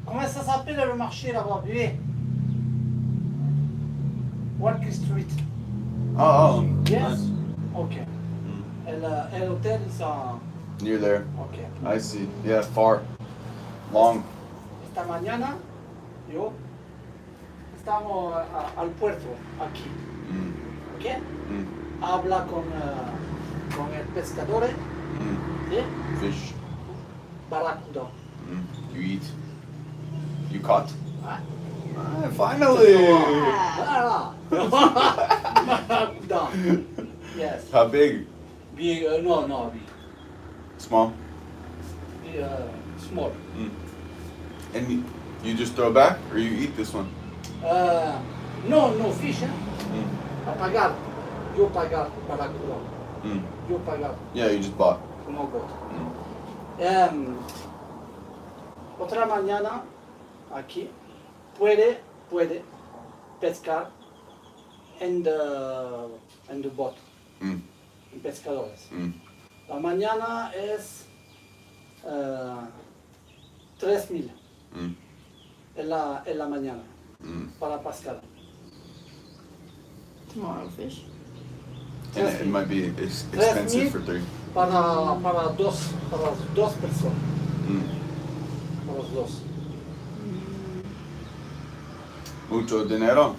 Comment ça s'appelle le marché là-bas, bébé? Walker Street. Oh. Yes? Nice. Ok. Et l'hôtel, ils sont... Near there. Ok. I see. Yeah, far. Long. Esta mañana, yo, estamos al puerto, aquí. ¿Ok? Habla con el pescador, ¿sí? Fish. Barracuda. You eat. You caught. Ah. Finally! Barracuda. Yes. How big? Big, no, big. Small? Small. And you just throw back or you eat this one? No fish, eh? A pagar. Yo pagar barracuda. Yo pagar. Yeah, you just bought. No boat. Otra mañana, aquí, puede pescar en the boat. En pescadores. La mañana es 3,000 en la mañana para pescar. Tomorrow fish. And it might be expensive for three. Para dos personas. Para los dos. Mucho dinero.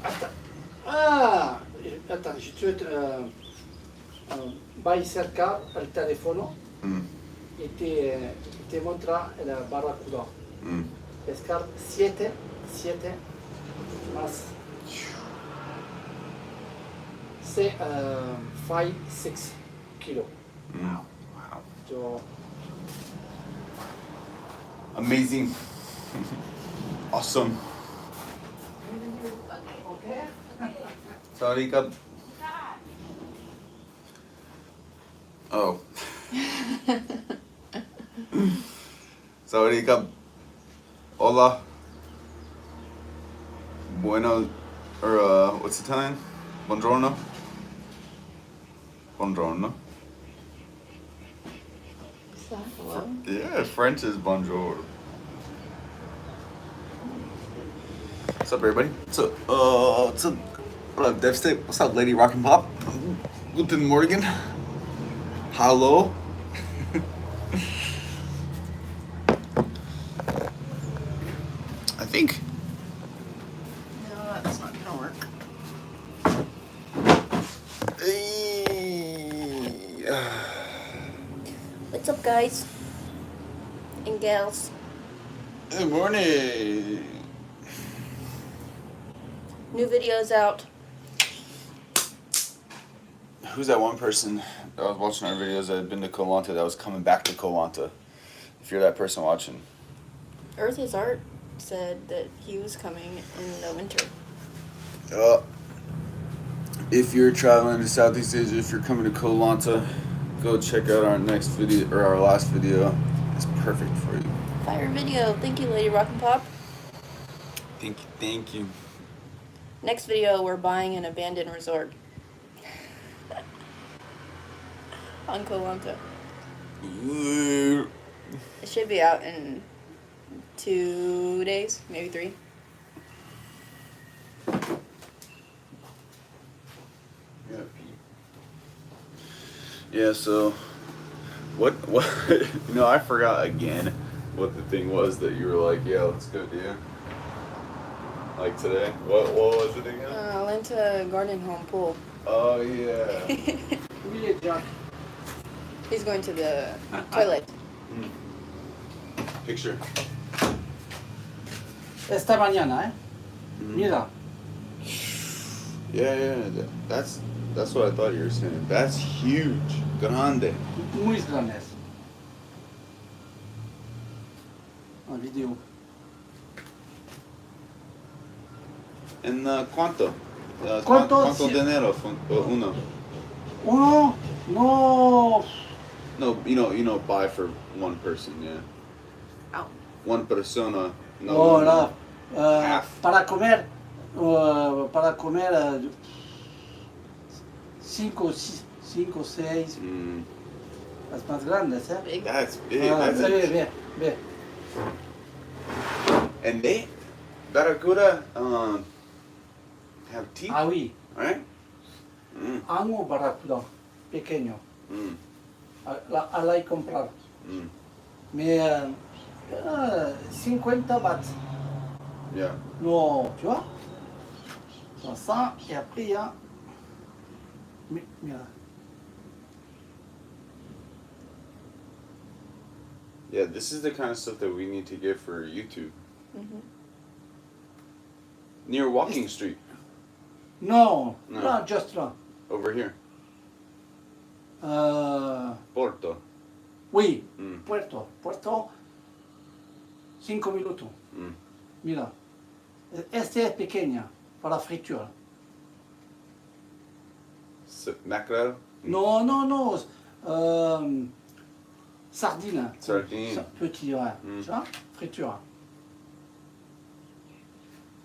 Attends, je vais cerca el teléfono y te muestra el barracuda. Pescar 7 más 5-6 kilos. Wow. Yo, Amazing. Awesome. Sorry, Cup. Oh. Sorry, Cup. Hola. Bueno, or what's Italian? Buongiorno. Buongiorno. Is that hello? Yeah, French is bonjour. What's up, everybody? What's up? What up, Devstate? What's up, Lady Rockin' Pop? Guten Morgen. Hello. I think. No, that's not gonna work. What's up, guys and gals? Good morning. New videos out. Who's that one person that was watching our videos that had been to Koh Lanta that was coming back to Koh Lanta? If you're that person watching. Earth is Art said that he was coming in the winter. If you're traveling to Southeast Asia, if you're coming to Koh Lanta, go check out our next video or our last video. It's perfect for you. Fire video. Thank you, Lady Rockin' Pop. Thank you. Next video, we're buying an abandoned resort on Koh Lanta. Ooh. It should be out in 2 days, maybe 3. Yeah, so what I forgot again what the thing was that you were like, yeah, let's go do. Like today. What was it again? Lenta Garden Home Pool. Oh yeah. He's going to the toilet. Picture. esta mañana, Mira. Yeah, that's what I thought you were saying. That's huge. Grande. Muy grandes. Un vidéo. And ¿cuánto? ¿Cuánto? Dinero uno? Uno, no. No, you know, buy for one person, yeah. Oh. One persona. No, no. Half. Para comer 5, 6. Las más grandes, ¿eh? Big. That's big. Ve. And they, Barracuda, have teeth, Ah oui, right? Mm, amo barracuda, pequeño. mm, La he comprado. mm. Mais 50 bahts. Yeah. Non, tu vois? Dans ça, et après il y a. Mira. Yeah, this is the kind of stuff that we need to get for YouTube. Mhm. Near Walking Street, Non, No. là, just là. over here. Porto. Oui, Mm, Puerto, 5 minutos. mm. Mira, este es pequeña para fritura. Mackerel? No, no, no, sardine. Sardine. Petit, ouais. Mm. Tu vois, friture.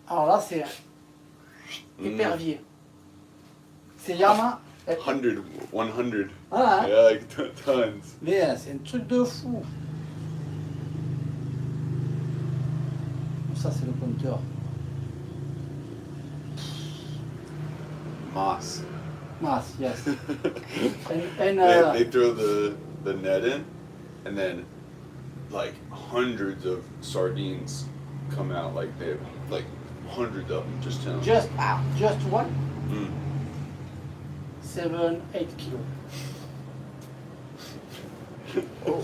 Alors là, c'est épervier. C'est Yama. 100. Ah, hein. Yeah, like tons. Mais c'est un truc de fou. Ça, c'est le compteur. Moss. Mass, yes. And, They throw the net in, and then like hundreds of sardines come out. Like they have like hundreds of them just chilling. just one, Mm. 7-8 kilos.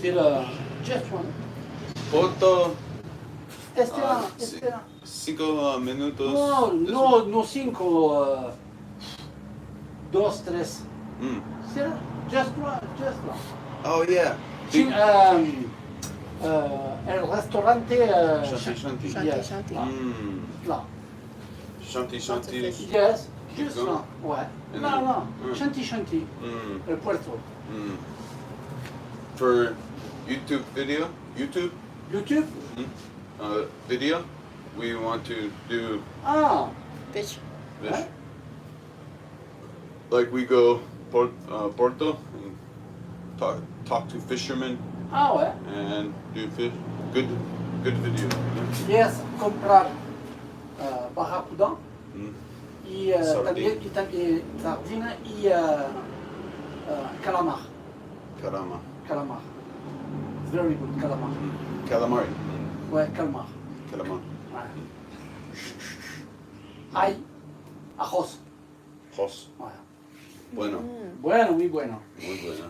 C'est le just one. Porto, Este là, si- este là. 5 minutos. No, 5, 2, 3. Mm. C'est là, just one, just one. Oh yeah. El restaurante. Shanti. Shanti, Yes. shanti. Mm. Là. Shanti. Lots of fish. Yes, Keep just going. là. Ouais. And Non, then- non. Mm. Shanti. Mm. El puerto. Mm. For YouTube, video, we want to do Ah, Fish. this. Huh? Like we go Porto and talk to fishermen ah ouais. and do fish. Good video. Yes, comprar barracuda Mm. y también sardina y calamar. Carama. Calamar. Very good, calamar. Calamari. Ouais, calamar. Calamar. Ouais. Ay, arroz. Hos. Ouais. Bueno. Mm. Bueno, muy bueno. Muy bueno.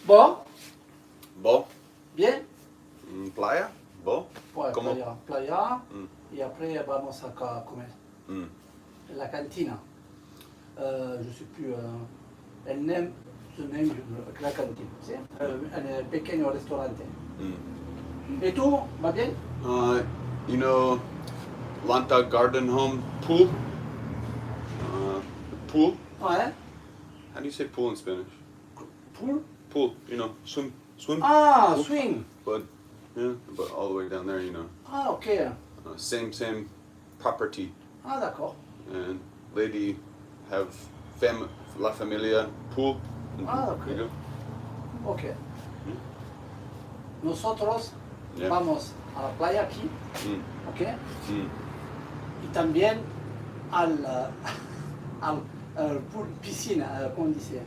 Bon, Bo. bien. Playa. Bo. Ouais, ¿Cómo? playa. Mm. Y après vamos a comer. Mm. La cantina. Je sais plus. El name, la cantina. ¿Sí? El pequeño restaurante. Mm. ¿Y tú? ¿Va bien? You know, Lanta Garden Home pool. Pool. Ouais. How do you say pool in Spanish? Pool? Pool. You know, swim. Ah, Pool. swing. But yeah, but all the way down there, you know, Ah, ok. same property. Ah, d'accord. And lady have La Familia pool. Ah, ok. You go. Ok. Nosotros Yeah. vamos a la playa aquí, Mm. ok. Mm. Y también al pool, piscina, ¿cómo dice?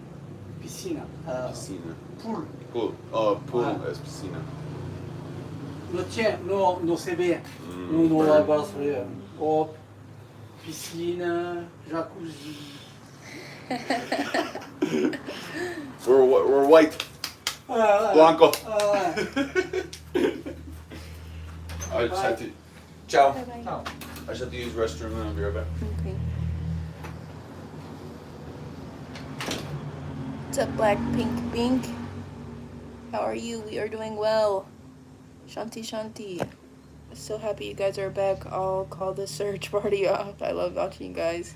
Piscina. Piscina. Pool. Pool. Oh, pool Ah. es piscina. No, tiens, no se ve. Mm, No burn. va a ser. Oh, piscina, jacuzzi. We're white. Blanco. I just had to. Ciao. Bye-bye. Ciao. I just have to use restroom and I'll be right back. Okay. What's up, Black Pink? How are you? We are doing well. Shanti. So happy you guys are back. I'll call the search party off. I love watching you guys.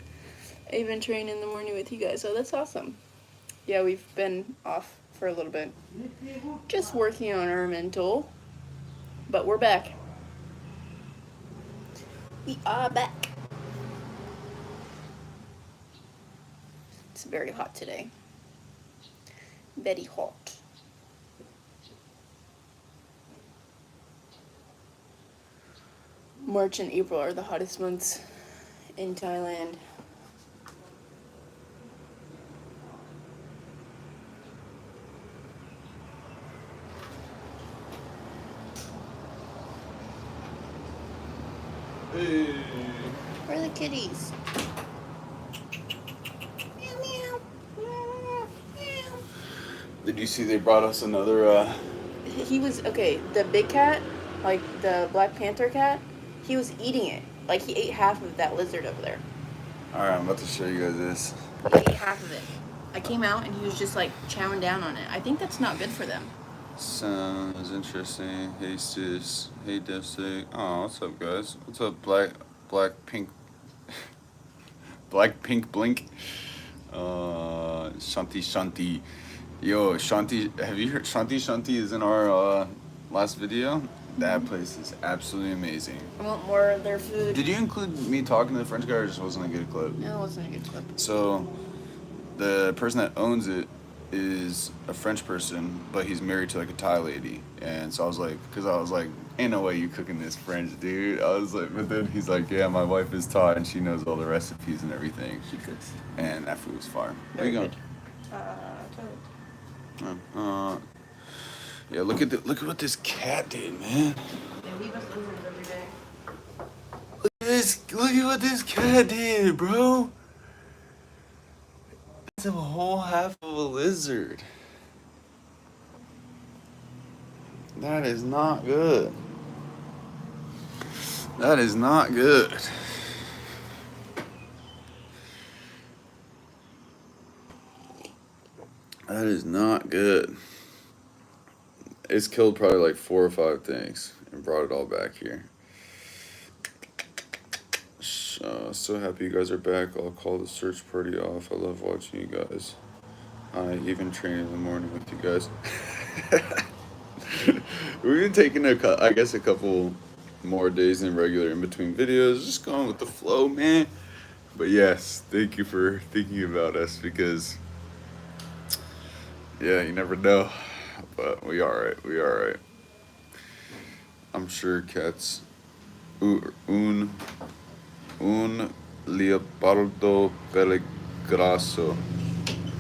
I even train in the morning with you guys, so that's awesome. Yeah, we've been off for a little bit. Just working on our mental. But we're back. We are back. It's very hot today. Very hot. March and April are the hottest months in Thailand. Hey. Where are the kitties? Meow, meow. Meow, meow. Did you see they brought us another, He was, okay, the big cat, like the Black Panther cat, he was eating it. Like, he ate half of that lizard over there. Alright, I'm about to show you guys this. He ate half of it. I came out and he was just, like, chowing down on it. I think that's not good for them. Sounds interesting. Hey sis. Hey Dipstick. Oh, what's up guys? What's up black pink black pink blink? Shanti. Yo, Shanti, have you heard Shanti is in our last video? That place is absolutely amazing. I want more of their food. Did you include me talking to the French guy or just wasn't a good clip? No, it wasn't a good clip. So the person that owns it is a French person, but he's married to like a Thai lady. And so I was like, ain't no way you cooking this French, dude. I was like, but then he's like, yeah, my wife is Thai and she knows all the recipes and everything. She cooks. And that food was fire. Where Very you good. going? Yeah, look at what this cat did, man. They leave us lizards every day. Look at what this cat did, bro. It's a whole half of a lizard. That is not good. That is not good. That is not good. It's killed probably like 4 or 5 things and brought it all back here. So happy you guys are back. I'll call the search party off. I love watching you guys. I even train in the morning with you guys. We've been taking I guess a couple more days than regular in between videos, just going with the flow, man. But yes, thank you for thinking about us because, yeah, you never know. But we alright. I'm sure cats. Un leopardo pelegrasso.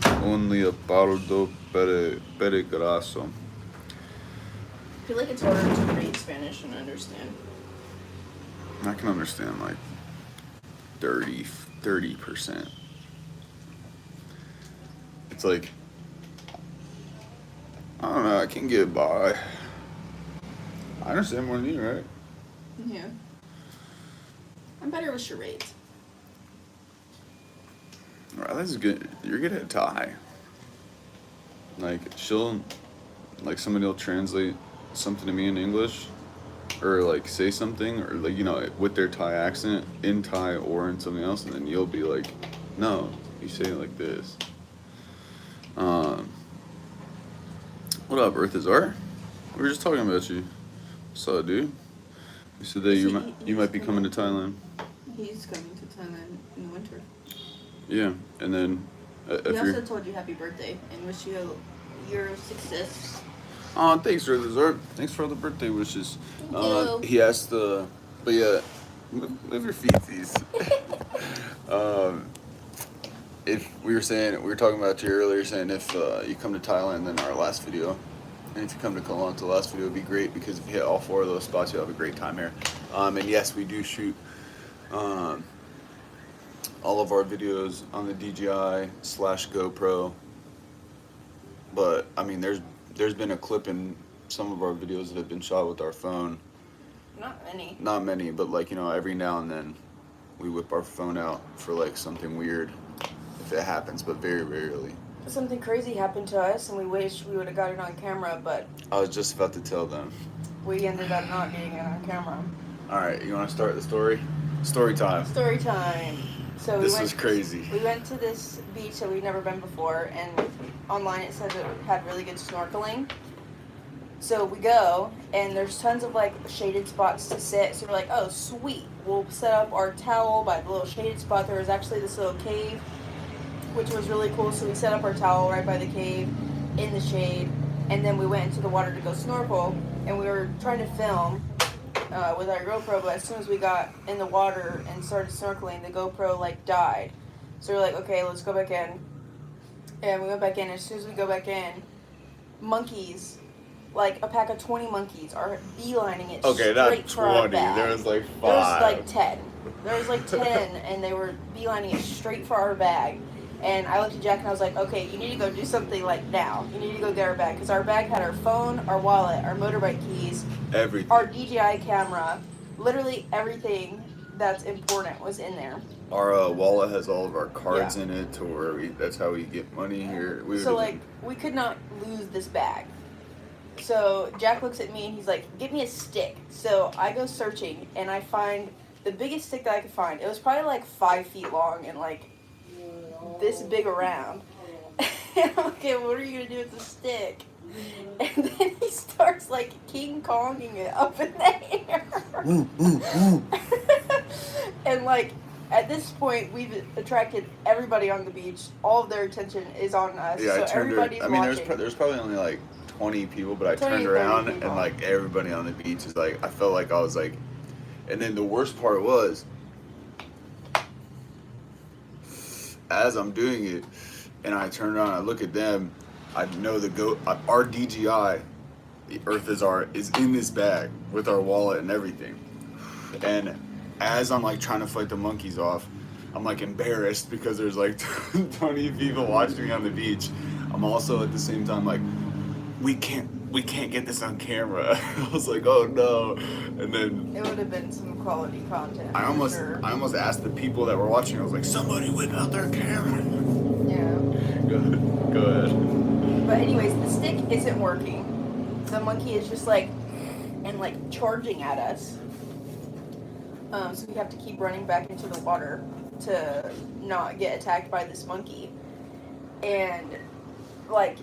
Un leopardo pelegrasso. I feel like it's harder to read Spanish and understand. I can understand like 30%. It's like, I don't know, I can get by. I understand more than you, right? Yeah. I'm better with charades. Right, that's good. You're good at Thai. Like, somebody will translate something to me in English, or like say something, or like, you know, with their Thai accent, in Thai or in something else, and then you'll be like, no, you say it like this. What up, Earth is Art? We were just talking about you. What's up, dude? You said that you might be coming to Thailand. He's coming to Thailand in the winter. Yeah, and then He also told you happy birthday and wish you your success. Oh, thanks, Earth is Art. Thanks for all the birthday wishes. Thank you. He asked but yeah, move your feet, please. If we were talking about you earlier, saying if you come to Thailand, then our last video, and if you come to Kelowna, the last video would be great because if you hit all 4 of those spots, you'll have a great time here. And yes, we do shoot all of our videos on the DJI/GoPro. But I mean, there's been a clip in some of our videos that have been shot with our phone. Not many, but like, you know, every now and then we whip our phone out for like something weird, if it happens, but very rarely. Something crazy happened to us and we wish we would have got it on camera, but I was just about to tell them. We ended up not getting it on camera. Alright, you want to start the story? Story time. Story time. So this was crazy. We went to this beach that we'd never been before, and online it said it had really good snorkeling. So we go, and there's tons of like shaded spots to sit. So we're like, oh sweet, we'll set up our towel by the little shaded spot. There was actually this little cave, which was really cool. So we set up our towel right by the cave in the shade, and then we went into the water to go snorkel, and we were trying to film, with our GoPro, but as soon as we got in the water and started snorkeling, the GoPro like died. So we're like, okay, let's go back in. And we went back in. As soon as we go back in, monkeys, like a pack of 20 monkeys, are beelining it straight for our bag. There was like 5. There was like 10. There was like 10, and they were beelining it straight for our bag. And I looked at Jack and I was like, okay, you need to go do something like now. You need to go get our bag. Because our bag had our phone, our wallet, our motorbike keys, everything, our DJI camera, literally everything that's important was in there. Our wallet has all of our cards in it to where that's how we get money here. So like, we could not lose this bag. So Jack looks at me and he's like, get me a stick. So I go searching and I find the biggest stick that I could find. It was probably like 5 feet long and like this big around. And I'm like, okay, what are you gonna do with the stick? And then he starts like King Konging it up in the air. And like at this point, we've attracted everybody on the beach. All of their attention is on us. Yeah, so I turned everybody's watching. there's probably only like 20 people, but I turned around and like everybody on the beach is like, I felt like I was like, and then the worst part was, as I'm doing it, and I turn around, I look at them, I know our DJI, the Earth is in this bag with our wallet and everything. And as I'm like trying to fight the monkeys off, I'm like embarrassed because there's like 20 people watching me on the beach. I'm also at the same time like, we can't get this on camera. I was like, oh no. And then it would have been some quality content. I almost asked the people that were watching, I was like, somebody whip out their camera. Yeah. Go ahead. But anyways, the stick isn't working. The monkey is just like charging at us. So we have to keep running back into the water to not get attacked by this monkey. And like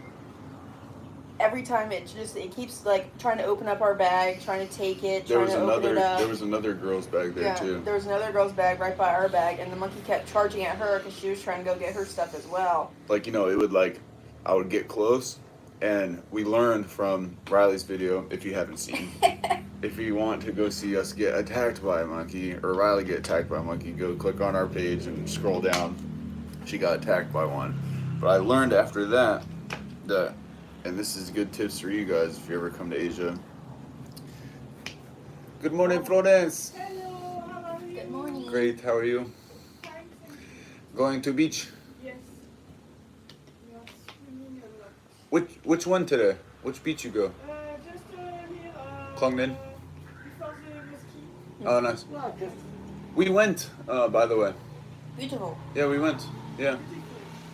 every time it keeps like trying to open up our bag, trying to take it, There was another girl's bag there too. There was another girl's bag right by our bag, and the monkey kept charging at her because she was trying to go get her stuff as well. Like, it would I would get close, and we learned from Riley's video, if you haven't seen, if you want to go see us get attacked by a monkey, or Riley get attacked by a monkey, go click on our page and scroll down. She got attacked by one. But I learned after that, and this is good tips for you guys if you ever come to Asia. Good morning, Florence. Hello, how are you? Good morning. Great, how are you? Fine, thank you. Going to beach? Yes. We are swimming a lot. Which one today? Which beach you go? Just here. Klongnen? Before the ski. Oh, nice. We went, by the way. Beautiful. Yeah, we went. Yeah.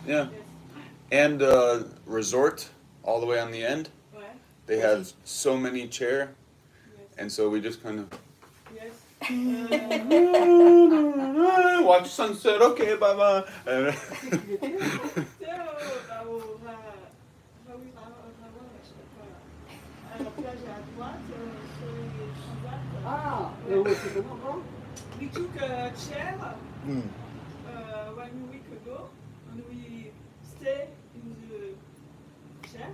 Yeah. Yes. And resort all the way on the end. Ouais. They have so many chairs, Yes. and so we just kind of Yes. watch sunset. Okay, bye bye. And Ah, et où c'est comment encore? We took a chair 1 week ago and we stay in the chair.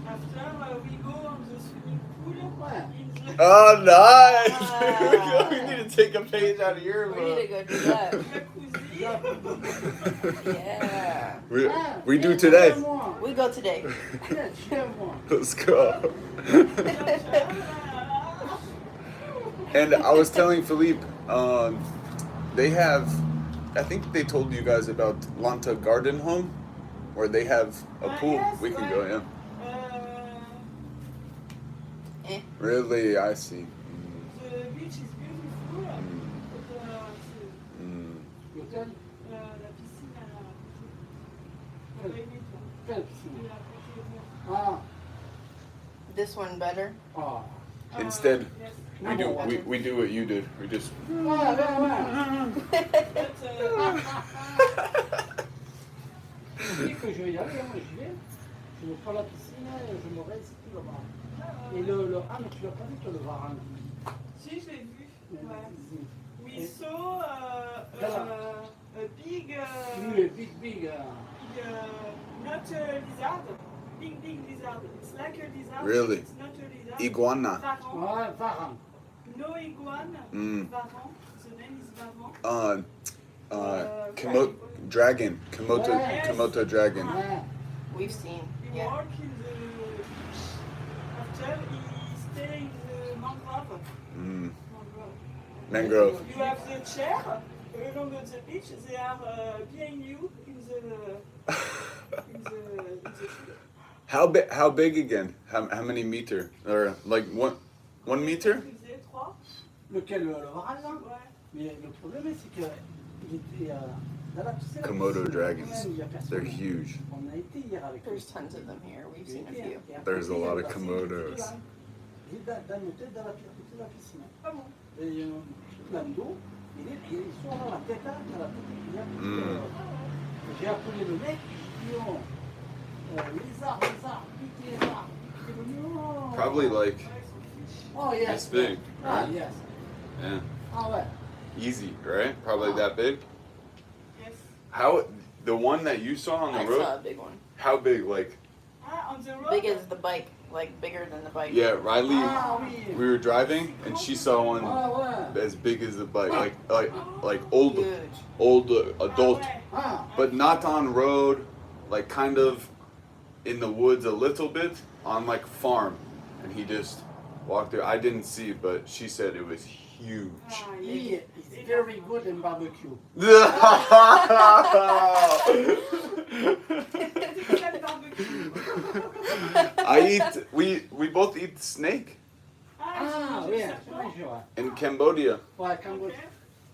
After we go on the swimming pool in the oh, nice! We need to take a page out of your We need to book. go do that. jacuzzi. Yeah. We do today. We go today. Let's go. And I was telling Philippe, they have, I think they told you guys about Lanta Garden Home, where they have a pool. Yes, We can right. go, yeah. Really? I see. The beach is beautiful. L'hôtel? La piscine Quelle piscine? Ah, This one better. ah. Instead, Yes. we do what you did. We just. Ouais, ouais, ouais. Je dis que je vais y aller, moi j'y vais. Je me prends la piscine et je me reste tout là-bas. Et mais tu l'as pas vu toi le varan? Si, je l'ai vu. Ouais. Ici. We saw a big, Oui, big. not lizard, pink lizard. It's like a lizard. Really? It's not a lizard. Iguana. Varan. Ouais, Varan. No iguana. Mm. Varan. The name is Varan. Dragon. Komodo, Yes. Komodo dragon. Ouais. We've seen. He Yeah. work in the after he stay in the mangrove. Mm. Mangrove. Mangrove. You have the chair along the beach. They are behind you in the field. How big again? How many meter? Or like one meter? Ils faisaient 3. Lequel, le Varan, là? Ouais. Mais le problème, c'est que il était dans la piscine. Komodo dragons. Il y a personne. They're huge. On a été hier avec There's tons of them here. We've seen a few. Et après, There's a il y lot of personne Komodos. qui était là. Il est dans l'hôtel, dans la piscine. Ah bon? Et plein d'eau. Ils sont dans la tête, dans la tête. J'ai appelé le mec, j'ai dit non. Lézard, vite lézard. Il est venu, oh. Probably like Oh, yes. this big, Ah, right? yes. Yeah. Ah, ouais. Easy, right? Probably that big. Yes. How the one that you saw on I the saw road? a big one. How big? Like Ah, on the road? Big as the bike. Like bigger than the bike. yeah, Riley. Ah, oui. We were driving and she saw one Ah, ouais. as big as the bike, like old Huge. adult, Ah, ouais. Ah, but not on road, like kind of in the woods a little bit on like farm, and he just walked there. I didn't see it, but she said it was huge. Ah, he is very good in barbecue. Quel barbecue. We both eat snake Ah, je oui, sais c'est pas. vrai, ouais. in Cambodia. Ouais, Cambodge. Ok.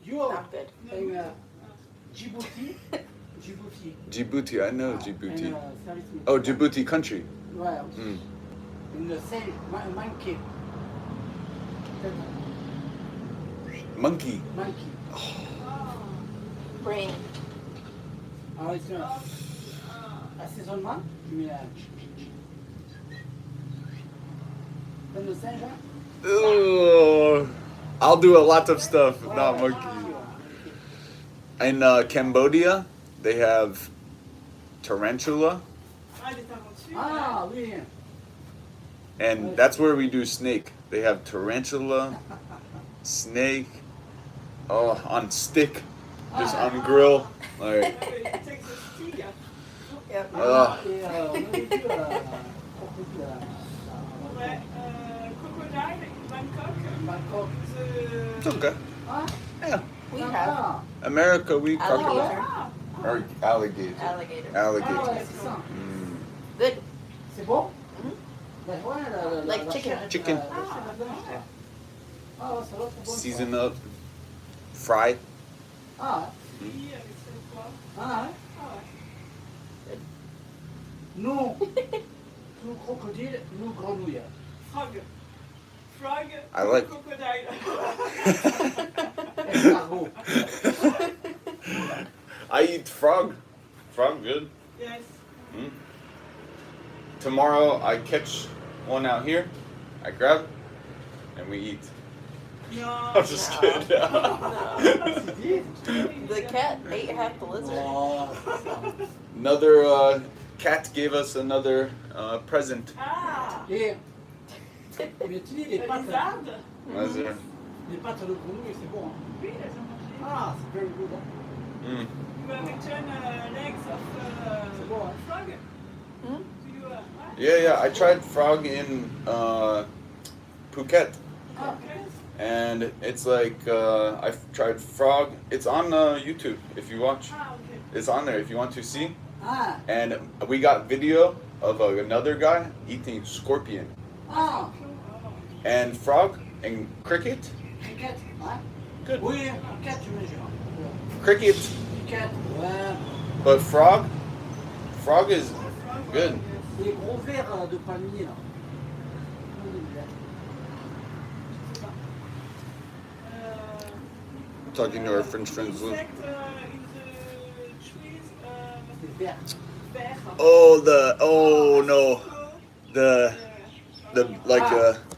You Not good. in Djibouti. Djibouti, I know In, Djibouti. service Oh, militaire. Djibouti country. Ouais, Mm. in the same monkey. Monkey. Monkey. Brain. Alors, c'est un assaisonnement. Tu mets comme le singe, hein? Ugh. I'll do a lot of stuff, not monkey. In Cambodia, they have tarantula, Ah, il est inventu. Ah, oui. and that's where we do snake. They have tarantula, snake, oh, on stick, just on grill. Like, Ah, oui, il take the stick. Yep. Et, Ah. et on avait vu crocodile Ouais, crocodile in Bangkok. Bangkok. it's The... okay. Ah, Yeah. We ah, have America, we crocodile. alligator. Ah, Or alligator. Alligator. Ah, Alligator. ouais, c'est ça. Mm. Good. C'est bon? Mhm. Ben, ouais, Like chicken. Chicken. la chair blanche, là. Ah, ouais, ça va, c'est bon. Season up, fry. Ah, oui, avec cette fois. ah, ouais. Ah ouais. Nous, nous crocodile, nous grenouille. Frog. Frog. I like- Crocodile. Escargot. I eat frog. Frog good. Yes. Mm. Tomorrow I catch one out here. I grab and we eat. No. I'm just No. kidding. C'est dit? The cat ate half the lizard. Oh, c'est ça. Another cat gave us another present. Ah. Et, mais tu dis, les Le pâtes, lizard. Lizard. les pâtes de grenouille, c'est bon. Hein. Oui, elles ont mangé. Ah, c'est very good. Hein. Mm. You have eaten legs of C'est bon, hein. frog. Hmm? Do you, what? Yeah, I tried frog in Phuket, Ah, and it's like I've tried frog. It's on YouTube if you watch. Ah, okay. It's on there if you want to see. ah, And we got video of another guy eating scorpion ah, and frog and cricket. cricket, hein? Good. Oui, cricket, tu me jures. Cricket, Cricket, ouais. but frog is Frog, good. yes. Les gros verres de palmier, là. Talking to our French friends. Insect in the trees. Les verres. Bear. Oh no, the like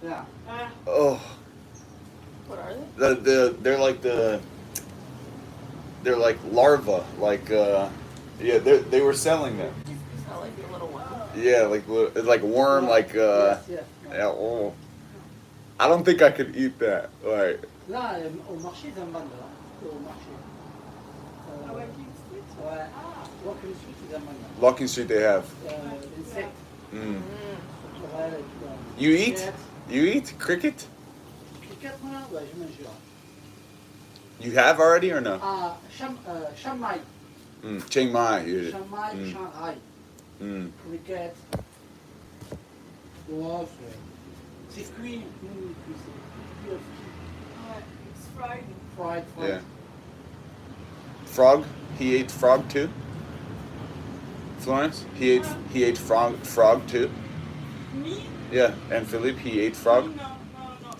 Yeah. Ah, oh What are they? they're like larvae, like yeah, they were selling them. I like the little one. Yeah, like it's like worm, like Yes, yes. yeah. Oh, I don't think I could eat that. Like, Là, au marché, ils en vendent là. Au marché. Ah, Walking Street. Ouais. Ah, Walking Street, ils en vendent là. Walking Street, they have. Insectes. Mm. Tourelles et tout. You eat? Cricket. You eat cricket? Cricket, moi, ouais, je mange. You have already or no? Ah, Chiang Mai. Chiang Mai. You Chiang Mai, Mm. Shanghai. Mm. Cricket. Ouais, c'est cuit. Nous, c'est cuit aussi. ouais, it's fried. Fried, fried. Yeah. Frog? He ate frog too? Florence? He ate frog too? Me? Yeah. And Philippe, he ate frog? No.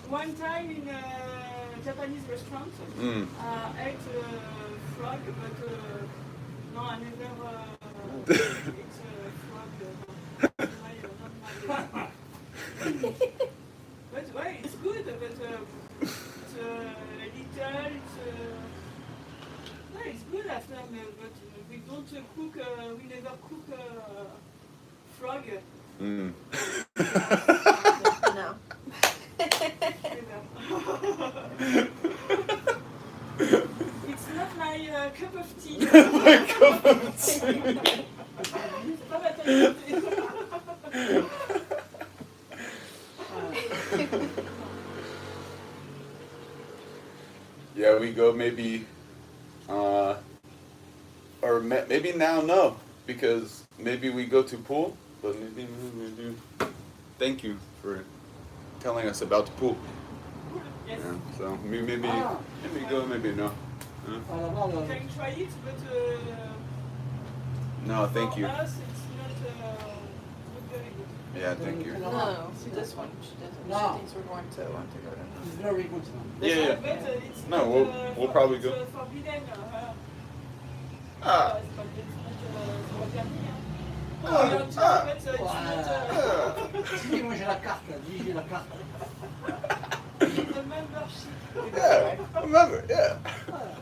One time in a Japanese restaurant, Mm. I ate frog, but no, I never ate frog. Not my, but well, it's good, but it's little, no, it's good after, but we don't cook, we never cook frog. Mm. No. It's not my cup of tea. My cup of tea. C'est pas ma tasse de thé. Yeah, we go maybe, or maybe now no, because maybe we go to pool. But maybe we do. Thank you for telling us about the pool. Yes. Yeah, so maybe go, maybe no. Alors, là, Can try it, but No, thank for you. us it's not very good. Yeah, thank you. No, this one she doesn't. No. She thinks we're going to want to go to. it's very good. Yeah, But it's No, not, we'll probably go. It's forbidden. Ah. It's not interdit, hein. Ah, We don't ah. but it's Ah. Si, moi j'ai la carte, là. Dis, j'ai la carte. the membership. Yeah, remember, yeah.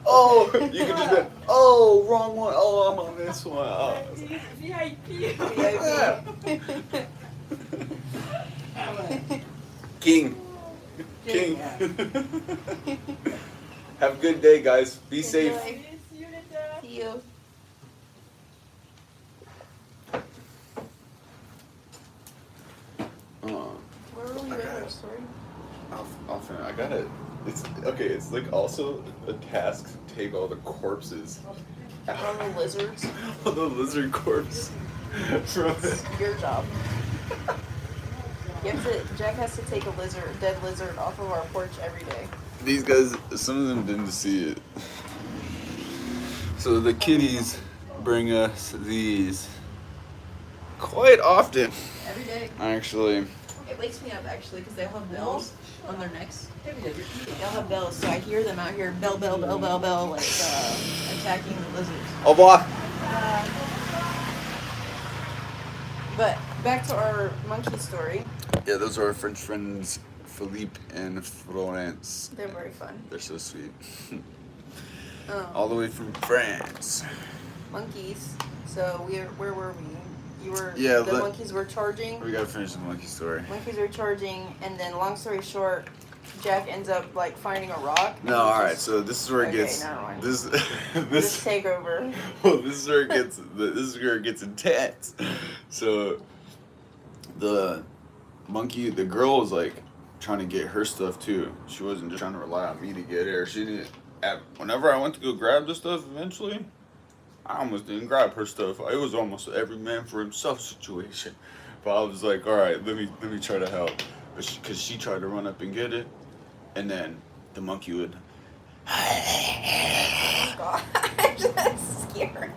Oh, you could just be, oh, wrong one. Oh, I'm on this one. Oh. VIP. Yeah. Ah ouais. King. King. Have a good day, guys. Be safe. Enjoy. See you later. See you. Where were we with our story? Often, I gotta. It's okay. It's like also a task to take all the corpses, All the lizards. all the lizard corpse from it. Your job. Jack has to take a dead lizard off of our porch every day. These guys, some of them didn't see it. So the kitties bring us these quite often. Every day. Actually, It wakes me up actually because they all have bells on their necks. Eh, mais il y a des filles. They all have bells, so I hear them out here bell, bell, bell, bell, bell, like attacking the lizards. au revoir. But back to our monkey story. Yeah, those are our French friends, Philippe and Florence. They're very fun. They're so sweet. All the way from France. Monkeys. So where were we? Yeah, the monkeys were charging. We gotta finish the monkey story. Monkeys were charging, and then long story short, Jack ends up like finding a rock. and No, he all right. just- So this is where it Okay, gets never mind. this Just this take over. well, this is where it gets intense. So the girl was like trying to get her stuff too. She wasn't just trying to rely on me to get her. She didn't. Whenever I went to go grab the stuff, eventually, I almost didn't grab her stuff. It was almost every man for himself situation. But I was like, all right, let me try to help. But because she tried to run up and get it, and then the monkey would. God, that's scary.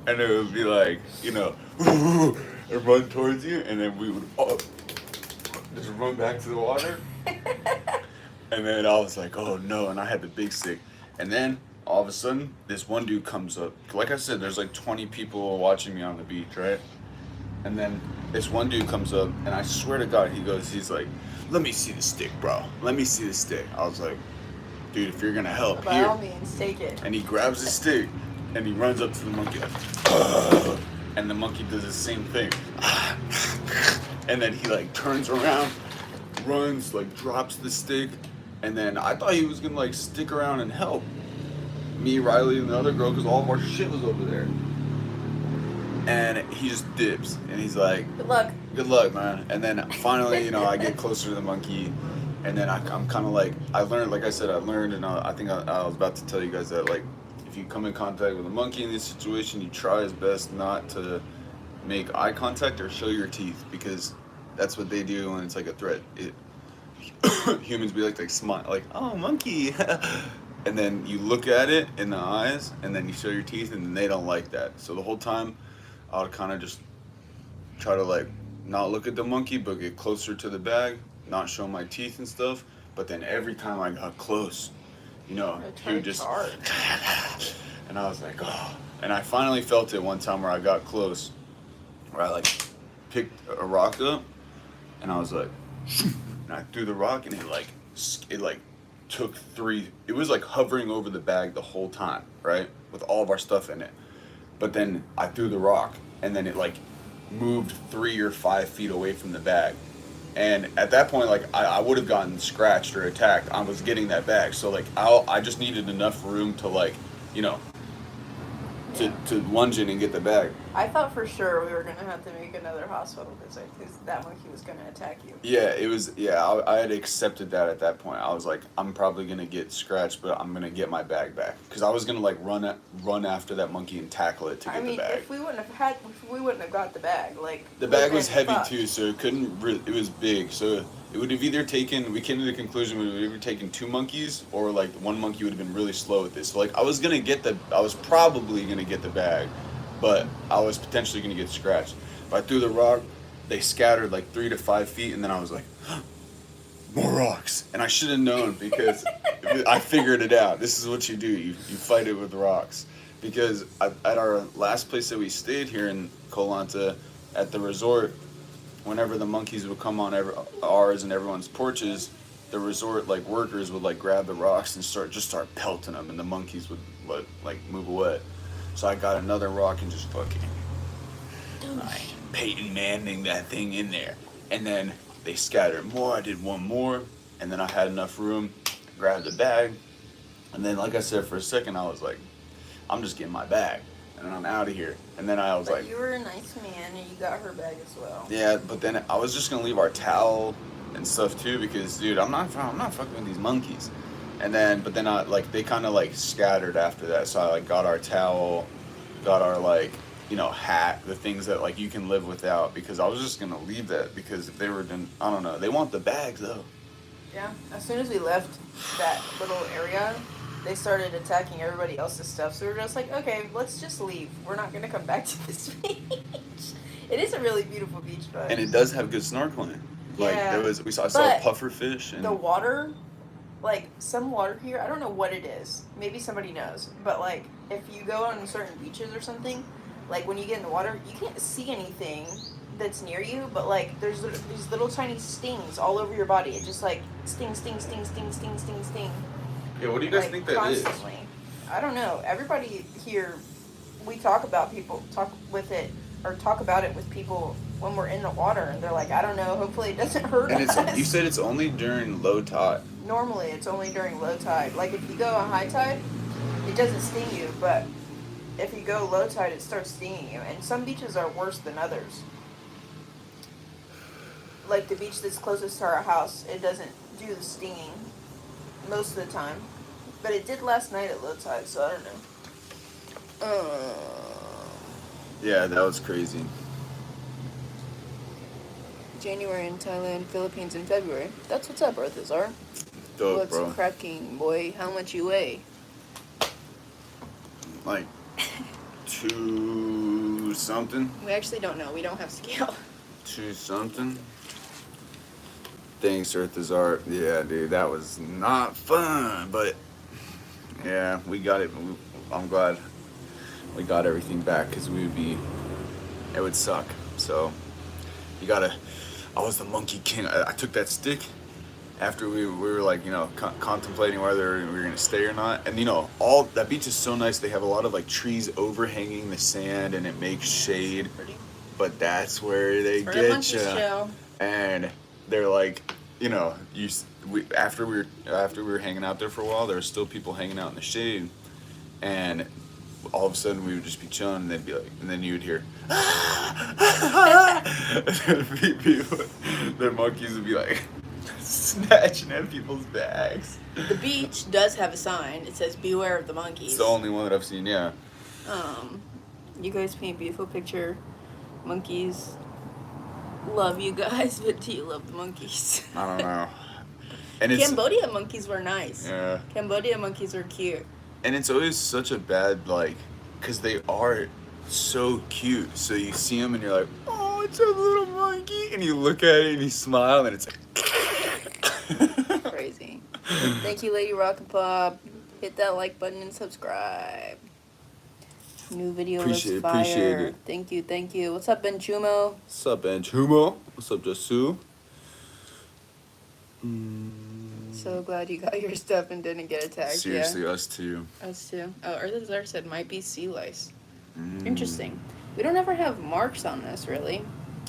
And it would be like, and run towards you, and then we would just run back to the water. And then I was like, oh no, and I had the big stick. And then all of a sudden, this one dude comes up. Like I said, there's like 20 people watching me on the beach, right? And then this one dude comes up, and I swear to God, he's like, let me see the stick, bro. Let me see the stick. I was like, dude, if you're gonna help, By here. all means, take it. And he grabs the stick, and he runs up to the monkey like, "Ugh." And the monkey does the same thing. And then he like turns around, runs, like drops the stick, and then I thought he was gonna like stick around and help me, Riley, and the other girl, because all of our shit was over there. And he just dips, and he's like, good luck, man. And then finally, you know, I get closer to the monkey, and then I'm kind of like, I learned, and I think I was about to tell you guys that, like, if you come in contact with a monkey in this situation, you try as best not to make eye contact or show your teeth, because that's what they do when it's like a threat. Humans be like smile, like, oh, monkey. And then you look at it in the eyes, and then you show your teeth, and they don't like that. So the whole time, I would kind of just try to like not look at the monkey, but get closer to the bag, not show my teeth and stuff. But then every time I got close, you know, he would just, and I was like, oh. And I finally felt it one time where I got close, where I like picked a rock up, and I was like, and I threw the rock, and it like took 3. It was like hovering over the bag the whole time, right, with all of our stuff in it. But then I threw the rock, and then it like moved 3 or 5 feet away from the bag. And at that point, like I would have gotten scratched or attacked. I was getting that bag, so like I just needed enough room to like, you know, to lunge in and get the bag. I thought for sure we were gonna have to make another hospital visit because that monkey was gonna attack you. Yeah, it was. Yeah, I had accepted that at that point. I was like, I'm probably gonna get scratched, but I'm gonna get my bag back because I was gonna like run after that monkey and tackle it to get the bag. If we wouldn't have got the bag. Like the bag was heavy too, so it couldn't. It was big, so it would have either taken. We came to the conclusion we would have either taken 2 monkeys or like one monkey would have been really slow at this. So like I was probably gonna get the bag, but I was potentially gonna get scratched. If I threw the rock, they scattered like 3 to 5 feet, and then I was like, more rocks. And I should have known because I figured it out. This is what you do. You fight it with rocks. Because at our last place that we stayed here in Koh Lanta, at the resort, whenever the monkeys would come on ours and everyone's porches, the resort like workers would like grab the rocks and start pelting them, and the monkeys would like move away. So I got another rock and just fucking Peyton Manning that thing in there. And then they scattered more. I did one more, and then I had enough room, grabbed the bag, and then like I said, for a second I was like, I'm just getting my bag and I'm out of here. And then I was like, you were a nice man and you got her bag as well. Yeah, but then I was just gonna leave our towel and stuff too, because dude, I'm not fucking with these monkeys. And then, but then they kind of like scattered after that. So I like got our towel, got our like, you know, hat, the things that like you can live without, because I was just gonna leave that, because if they were done, I don't know, they want the bags though. Yeah, as soon as we left that little area, they started attacking everybody else's stuff. So we were just like, okay, let's just leave. We're not gonna come back to this beach. It is a really beautiful beach, but and it does have good snorkeling. Like yeah, I saw puffer fish and the water. Like, some water here, I don't know what it is. Maybe somebody knows. But, like, if you go on certain beaches or something, like, when you get in the water, you can't see anything that's near you. But, like, there's these little tiny stings all over your body. It just, like, sting, sting, sting, sting, sting, sting, sting. Yeah, what do you guys think that constantly. Is? I don't know. Everybody here, we talk about it with people when we're in the water. And they're like, I don't know, hopefully it doesn't hurt us. You said it's only during low tide. Normally, it's only during low tide. Like, if you go on high tide, it doesn't sting you, but if you go low tide, it starts stinging you. And some beaches are worse than others. Like, the beach that's closest to our house, it doesn't do the stinging most of the time. But it did last night at low tide, so I don't know. Yeah, that was crazy. January in Thailand, Philippines in February. That's what's up, Arthazar. Dope, What's bro. cracking, boy? How much you weigh? Like 2 something. We actually don't know. We don't have scale. 2 something. Thanks, Arthazar. Yeah, dude, that was not fun, but yeah, we got it. I'm glad we got everything back, because it would suck. So I was the monkey king. I took that stick after we were like, you know, contemplating whether we were gonna stay or not. And you know, that beach is so nice. They have a lot of like trees overhanging the sand, and it makes shade. Pretty. but that's where they Where the get monkeys you. chill. And they're like, you know, after we were hanging out there for a while, there were still people hanging out in the shade, and all of a sudden we would just be chilling, and they'd be like, and then you would hear, people, the monkeys would be like snatching at people's bags. The beach does have a sign. It says "Beware of the monkeys." It's the only one that I've seen. Yeah. You guys paint a beautiful picture. Monkeys. Love you guys, but do you love the monkeys? I don't know. And it's Cambodia monkeys were nice. Yeah. Cambodia monkeys are cute. And it's always such a bad, like, because they are so cute. So you see them and you're like, oh, it's a little monkey. And you look at it and you smile and it's like, Crazy. Thank you, Lady Rock and Pop. Hit that like button and subscribe. New video Appreciate was it, fire. appreciate it. Thank you, thank you. What's up, Ben Chumo? What's up, Anchumo? What's up, Jasu? So glad you got your stuff and didn't get attacked. Seriously, us too. Yeah, us too. Oh, Earth Desire said might be sea lice. Interesting. We don't ever have marks on this, really.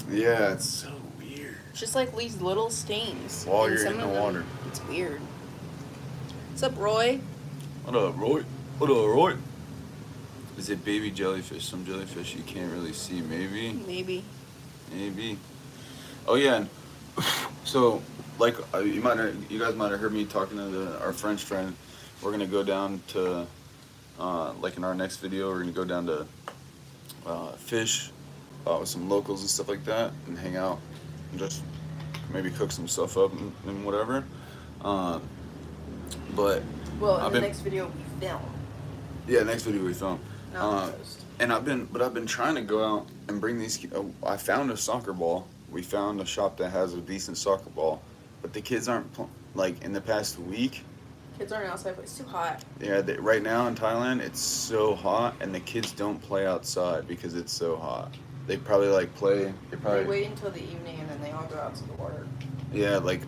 Yeah, it's so weird. It's just like these little stains. While And you're some in of the them- water. It's weird. What's up, Roy? What up, Roy? What up, Roy? Is it baby jellyfish? Some jellyfish you can't really see, maybe? Maybe. Maybe. Oh yeah, and so like you guys might have heard me talking to our French friend. We're gonna go down to like in our next video. We're gonna go down to fish with some locals and stuff like that, and hang out and just maybe cook some stuff up and whatever. But Well, I've in the been- next video we film. yeah, next video we film. Not post. And I've been trying to go out and bring these. I found a soccer ball. We found a shop that has a decent soccer ball, but the kids aren't like in the past week. Kids aren't outside, but it's too hot. Yeah, right now in Thailand it's so hot, and the kids don't play outside because it's so hot. They probably like play. They wait until the evening and then they all go out to the water. Yeah, like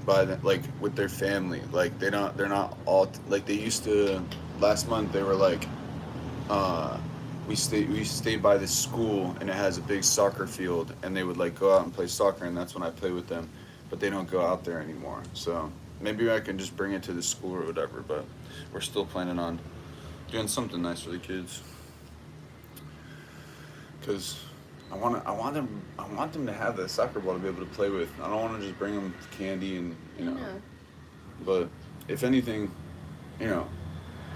like with their family. Like they're not all like they used to. Last month they were like, we stayed by this school and it has a big soccer field, and they would like go out and play soccer, and that's when I play with them. But they don't go out there anymore. So maybe I can just bring it to the school or whatever. But we're still planning on doing something nice for the kids. Cause I want them to have the soccer ball to be able to play with. I don't want to just bring them candy and you know. But if anything, you know,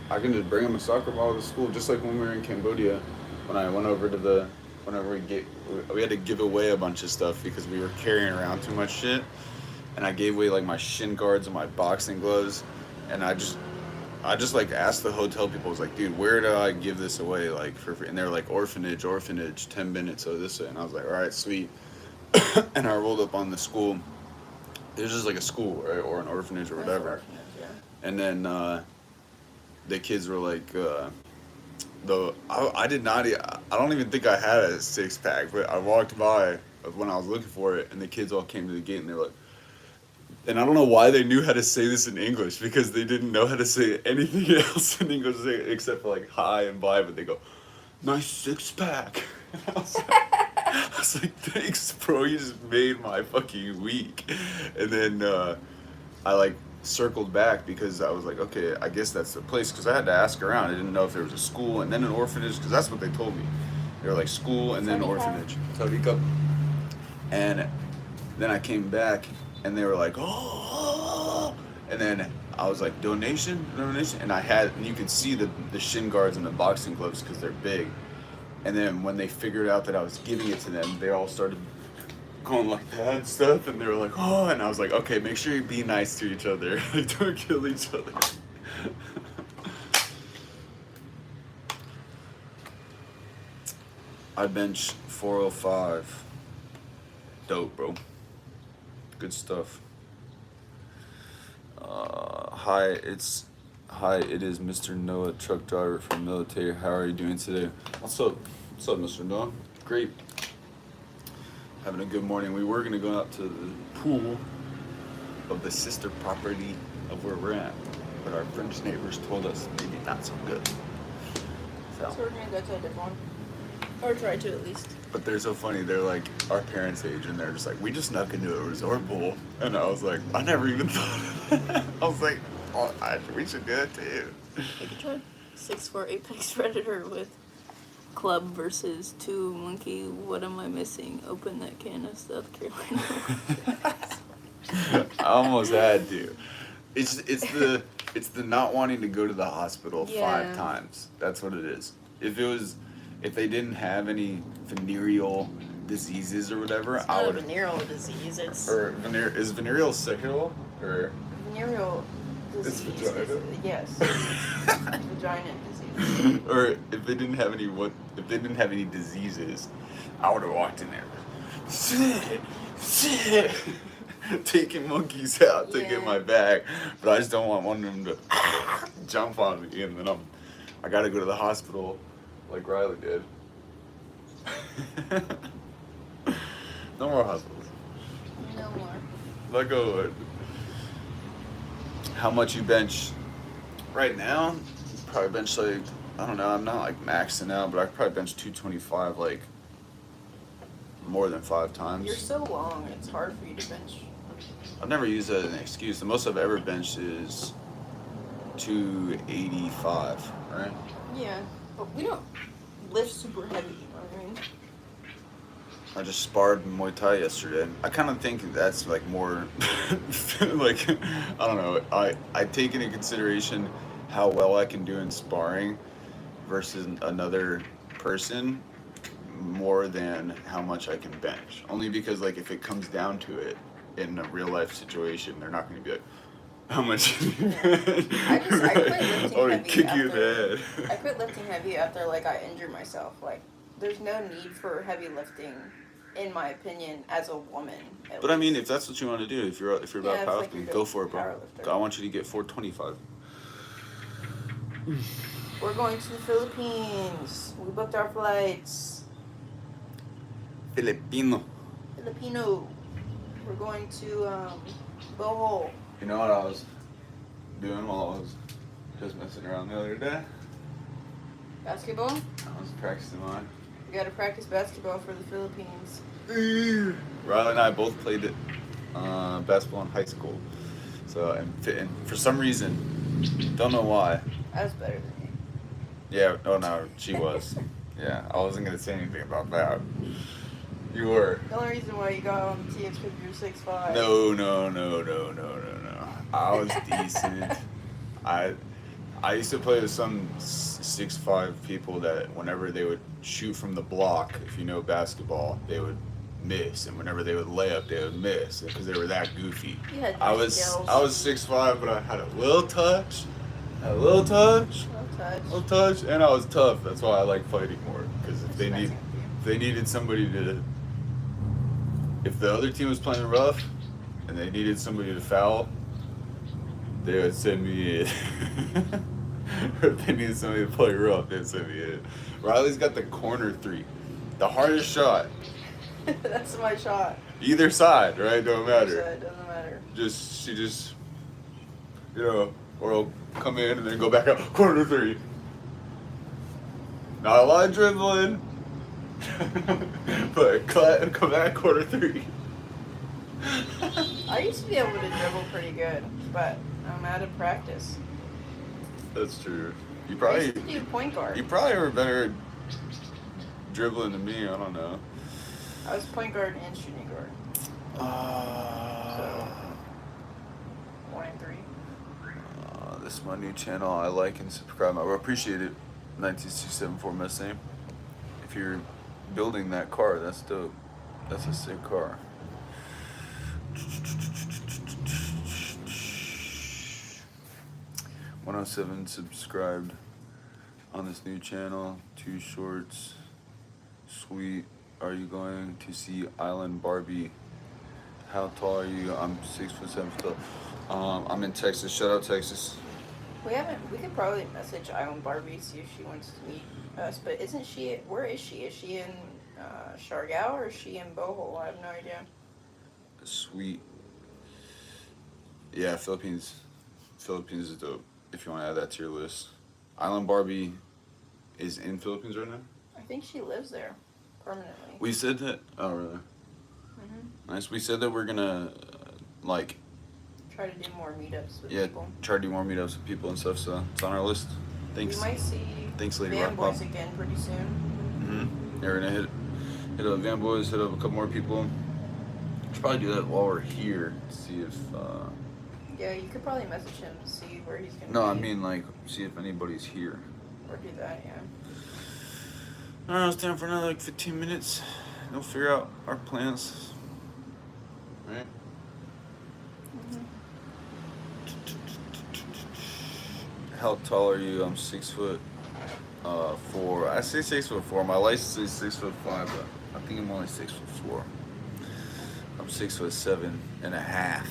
I can just bring them a soccer ball to school, just like when we were in Cambodia. When I went over to we had to give away a bunch of stuff because we were carrying around too much shit, and I gave away like my shin guards and my boxing gloves, and I just like asked the hotel people. I was like, dude, where do I give this away like for free? And they're like, orphanage, 10 minutes or this way. And I was like, all right, sweet. And I rolled up on the school. It was just like a school, right, or an orphanage or whatever. And then the kids were like, I did not. I don't even think I had a 6-pack, but I walked by when I was looking for it, and the kids all came to the gate, and they were like. And I don't know why they knew how to say this in English, because they didn't know how to say anything else in English except for like hi and bye, but they go, nice 6-pack. And I was like, thanks, bro, you just made my fucking week. And then I like circled back because I was like, okay, I guess that's the place, because I had to ask around. I didn't know if there was a school and then an orphanage, because that's what they told me. They were like school and then orphanage. Tarika. And then I came back. And they were like, oh, and then I was like, donation, and you could see the shin guards and the boxing gloves because they're big. And then when they figured out that I was giving it to them, they all started going like that and stuff, and they were like, oh, and I was like, okay, make sure you be nice to each other, don't kill each other. I bench 405. Dope, bro. Good stuff. Hi, it is Mr. Noah, truck driver from military. How are you doing today? What's up, Mr. Noah? Great. Having a good morning. We were gonna go out to the pool of the sister property of where we're at, but our French neighbors told us maybe not so good. So we're gonna go to a different one, or try to at least. But they're so funny. They're like our parents' age, and they're just like, we just snuck into a resort pool, and I was like, I never even thought of that. I was like, oh, we should do it too. I could try 6'4" apex predator with club versus 2 monkey. What am I missing? Open that can of South Carolina. I almost had to. It's the not wanting to go to the hospital 5 times. That's what it is. If they didn't have any venereal diseases or whatever, It's not a venereal disease. It's is venereal sexual or venereal it's disease. vagina? Yes. Vagina disease. Or if they didn't have any diseases, I would have walked in there. Taking monkeys out to get my bag, but I just don't want one of them to jump on me, and then I gotta go to the hospital like Riley did. No more hospitals. No more. Let go of it. How much you bench right now? Probably bench like, I don't know, I'm not like maxing out, but I could probably bench 225 like more than 5 times. You're so long, it's hard for you to bench. I've never used that as an excuse. The most I've ever benched is 285, right? Yeah, but we don't lift super heavy, you know what I mean? I just sparred Muay Thai yesterday. I kind of think that's like more, like, I don't know. I take into consideration how well I can do in sparring versus another person more than how much I can bench. Only because like if it comes down to it in a real life situation, they're not going to be like, how much can you bench? I quit lifting Or heavy kick you in after- the head. I quit lifting heavy after like I injured myself. Like, there's no need for heavy lifting, in my opinion, as a woman. But I mean, if that's what you want to do, if you're about if, like, powerlifting, you're go a for it, bro. powerlifter. I want you to get 425. We're going to the Philippines. We booked our flights. Filipino. We're going to Bohol. You know what I was doing while I was just messing around the other day? Basketball? I was practicing mine. We gotta practice basketball for the Philippines. Riley and I both played it, basketball in high school. So, and for some reason, don't know why. I was better than you. Yeah, no, she was. Yeah, I wasn't going to say anything about that. You were. The only reason why you got on the team is because you're 6'5". No. I was decent. I used to play with some 6'5" people that whenever they would shoot from the block, if you know basketball, they would miss, and whenever they would lay up, they would miss because they were that goofy. You had I was 6'5", but I had a little touch, and I was tough. That's why I like fighting more, because if they needed somebody to, if the other team was playing rough and they needed somebody to foul, they would send me in. Or if they needed somebody to play rough, they'd send me in. Riley's got the corner 3, the hardest shot. That's my shot. Either side, right? Don't matter. Either side, doesn't matter. She just, or I'll come in and then go back out, corner 3. Not a lot of dribbling, but come back, corner 3. I used to be able to dribble pretty good, but I'm out of practice. That's true. I You used to do point guard. probably were better at dribbling than me. I don't know. I was point guard and shooting guard. So 1 and 3. This is my new channel. I like and subscribe. I appreciate it. 19274 Mustang. If you're building that car, that's dope. That's a sick car. 107 subscribed on this new channel. 2 shorts. Sweet. Are you going to see Island Barbie? How tall are you? I'm 6'7". I'm in Texas. Shout out Texas. We could probably message Island Barbie, see if she wants to meet us, but where is she? Is she in Siargao or is she in Bohol? I have no idea. Sweet. Yeah, Philippines is dope. If you want to add that to your list. Island Barbie is in Philippines right now? I think she lives there. permanently. We said that. Oh, really? Nice. We said that we're gonna like Try to do more meetups with yeah, people. try to do more meetups with people and stuff. So it's on our list. Thanks. We might see Thanks, Lady Van Rock Boys Pop. again pretty soon. Yeah, we're gonna hit up Van Boys, hit up a couple more people. Should probably do that while we're here. See if. Yeah, you could probably message him to see where he's gonna No, be. I mean like see if anybody's here. Or do that, yeah. I don't know. It's down for another like 15 minutes. We'll figure out our plans. Right. How tall are you? I'm 6'4". I say 6'4". My license is 6'5", but I think I'm only 6'4". I'm 6'7.5".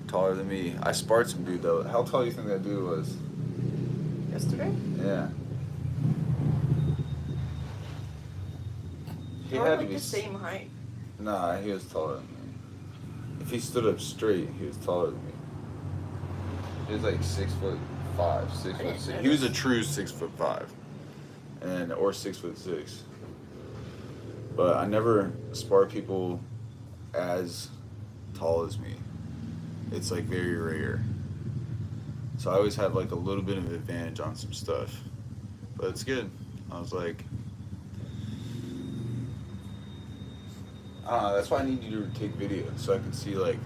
Taller than me. I sparred some dude though. How tall do you think that dude was? Yesterday? Yeah. He We're had to like be the same height. Nah, he was taller than me. If he stood up straight, he was taller than me. He was like 6'5", 6'6". He was a true 6'5", or 6'6". But I never spar people as tall as me. It's like very rare. So I always have like a little bit of advantage on some stuff. But it's good. I was like, that's why I need you to take video so I can see like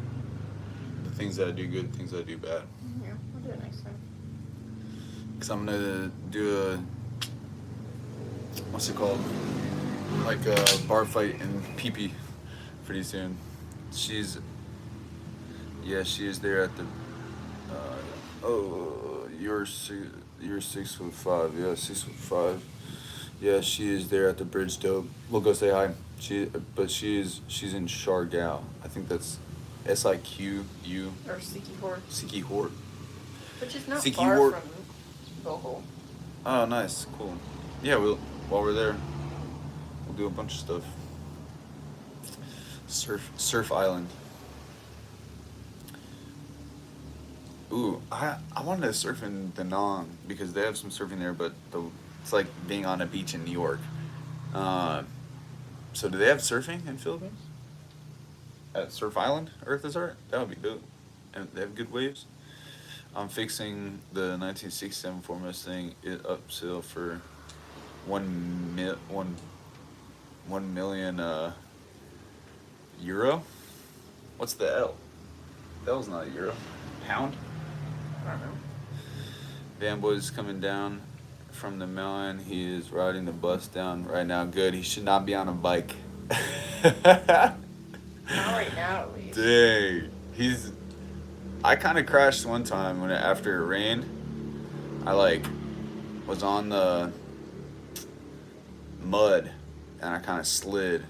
the things that I do good, things that I do bad. Yeah, we'll do it next time. Cause I'm gonna do a what's it called? Like a bar fight in PP pretty soon. She is there at the. You're 6'5". Yeah, 6'5". Yeah, she is there at the bridge. Dope. We'll go say hi. She's in Shargao. I think that's SIQU. Or Sikihor. Sikihor. Which is not Sikihor. far from Bohol. Oh, nice, cool. Yeah, while we're there, we'll do a bunch of stuff. Surf Island. Ooh, I wanted to surf in Da Nang because they have some surfing there, but it's like being on a beach in New York. So do they have surfing in Philippines? At Surf Island, Earth is Art? That would be dope. And they have good waves. I'm fixing the 1967 Ford Mustang up sale for 1 million euro. What's the L? That was not a euro. Pound? I don't know. Van Boy's coming down from the mountain. He is riding the bus down right now. Good. He should not be on a bike. Not right now, at least. Dang. I kind of crashed one time after it rained. I was on the mud and I kind of slid.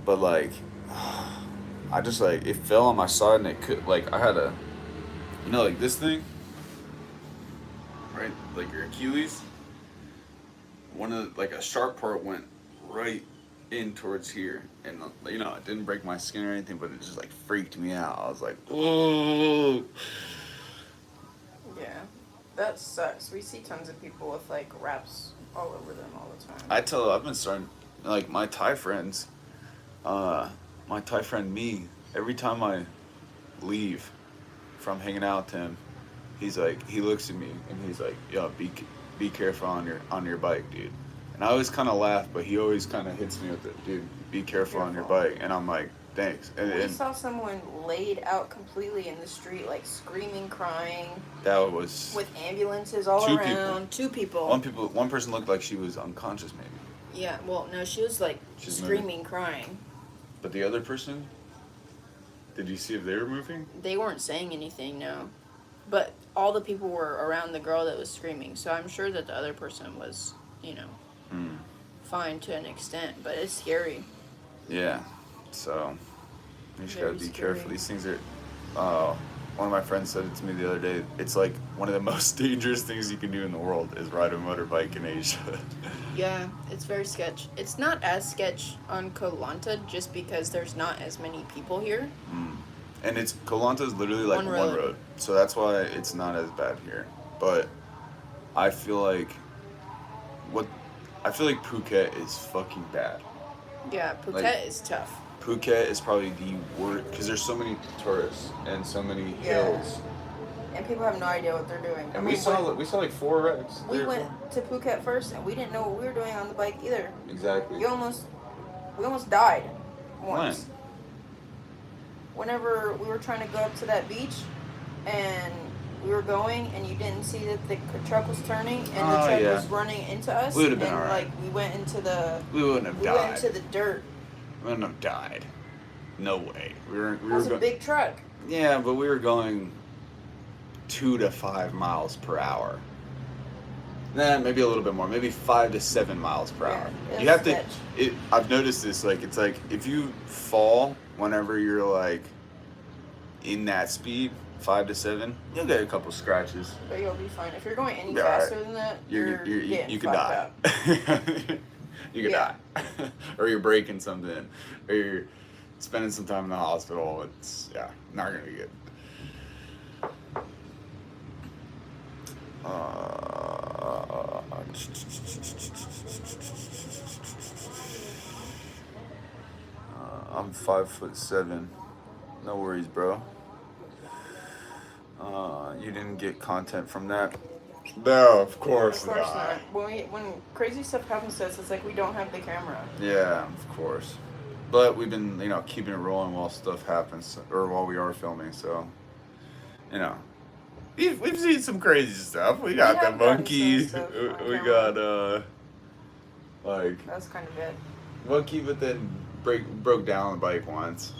But I just it fell on my side and it could I had this thing, right? Like your Achilles. One of a sharp part went right in towards here, and it didn't break my skin or anything, but it just freaked me out. I was like, oh. Yeah, that sucks. We see tons of people with wraps all over them all the time. I've been starting my Thai friends. My Thai friend me. Every time I leave from hanging out with him, he looks at me and he's like, "Yo, be careful on your bike, dude." And I always kind of laugh, but he always kind of hits me with it, dude. Be careful on your bike, and I'm like, thanks. We saw someone laid out completely in the street, screaming, crying. That was with ambulances all around. Two people. One person looked like she was unconscious, maybe. Yeah, well, no, she was screaming, crying. But the other person, did you see if they were moving? They weren't saying anything, no. But all the people were around the girl that was screaming, so I'm sure that the other person was, fine to an extent, but it's scary. Yeah, so you just gotta be careful. These things are, one of my friends said it to me the other day, it's one of the most dangerous things you can do in the world is ride a motorbike in Asia. Yeah, it's very sketch. It's not as sketch on Koh Lanta just because there's not as many people here. And Koh Lanta is literally one road, so that's why it's not as bad here. But I feel I feel like Phuket is fucking bad. Yeah, Phuket Like- is tough. Phuket is probably the worst because there's so many tourists and so many hills. And people have no idea what they're doing. And we saw like 4 wrecks. We 3 or went 4. to Phuket first, and we didn't know what we were doing on the bike either. Exactly. We almost died once. Whenever we were trying to go up to that beach, and we were going, and you didn't see that the truck was turning, and the truck was running into us. We would've been and alright. like we went into the. We wouldn't have We died. went into the dirt. We wouldn't have died. No way. We That were was a big truck. Yeah, but we were going 2 to 5 miles per hour. Nah, maybe a little bit more. Maybe 5 to 7 miles per hour. it You was have to. sketch. I've noticed this. Like it's like if you fall whenever you're like in that speed, 5 to 7, you'll get a couple scratches. But you'll be fine. If you're going any Be alright. faster than that, you're getting you could fucked die. up. You could Yeah. die, or you're breaking something, or you're spending some time in the hospital. It's not gonna be good. I'm 5'7". No worries, bro. You didn't get content from that? No, of course, Of course not. When crazy stuff happens to us, it's like we don't have the camera. Yeah, of course. But we've been, keeping it rolling while stuff happens, or while we are filming. So, we've seen some crazy stuff. We got the have gotten monkey. some stuff on We camera. got That was kind of good. monkey, but then broke down the bike once,